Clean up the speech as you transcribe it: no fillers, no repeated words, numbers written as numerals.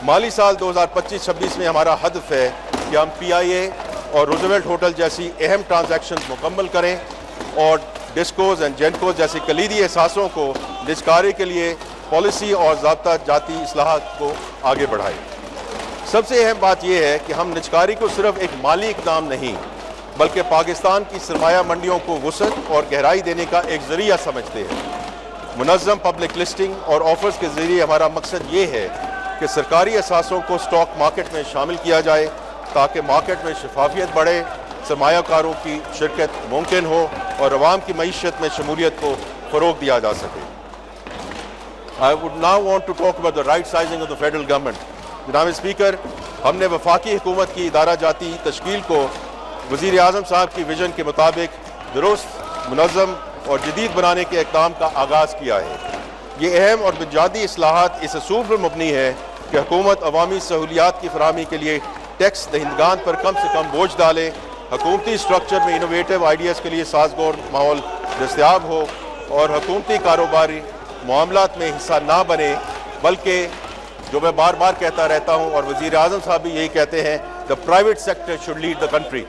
माली साल 2025-26 में हमारा हदफ है कि हम PIA और रूजवेल्ट होटल जैसी अहम ट्रांजैक्शन मुकम्मल करें और डिस्कोज एंड जेनकोज जैसे कलीदी एहसासों को निजकारी के लिए पॉलिसी और ज़ाब्ता जाती इस्लाहात को आगे बढ़ाएं। सबसे अहम बात यह है कि हम निजकारी को सिर्फ एक माली इक़दाम नहीं बल्कि पाकिस्तान की सरमाया मंडियों को वुसअत और गहराई देने का एक ज़रिया समझते हैं। मुनज़्ज़म पब्लिक लिस्टिंग और ऑफर्स के ज़रिए हमारा मकसद ये है कि सरकारी असासों को स्टॉक मार्केट में शामिल किया जाए ताकि मार्केट में शफाफियत बढ़े, सरमायाकारों की शिरकत मुमकिन हो और अवाम की मईशत में शमूलियत को फ़रोग़ दिया जा सके। I would now want to talk about the right sizing of the federal government. जनाब स्पीकर, हमने वफाकी हुकूमत की इदारा जाती तश्कील को वज़ीर आज़म साहब की विजन के मुताबिक दुरुस्त, मुनज़्ज़म और जदीद बनाने के इक़दाम का आगाज़ किया है। ये अहम और बुनियादी इस्लाहात इस असूल पर मबनी है कि हुकूमत अवामी सहूलियात की फराहमी के लिए टैक्स दहिंदगान पर कम से कम बोझ डाले, हुकूमती स्ट्रक्चर में इनोवेटिव आइडियाज़ के लिए साजगार माहौल दस्तयाब हो और हुकूमती कारोबारी मामलात में हिस्सा ना बने, बल्कि जो मैं बार बार कहता रहता हूँ और वज़ीर आज़म साहब भी यही कहते हैं, the private sector should lead the country.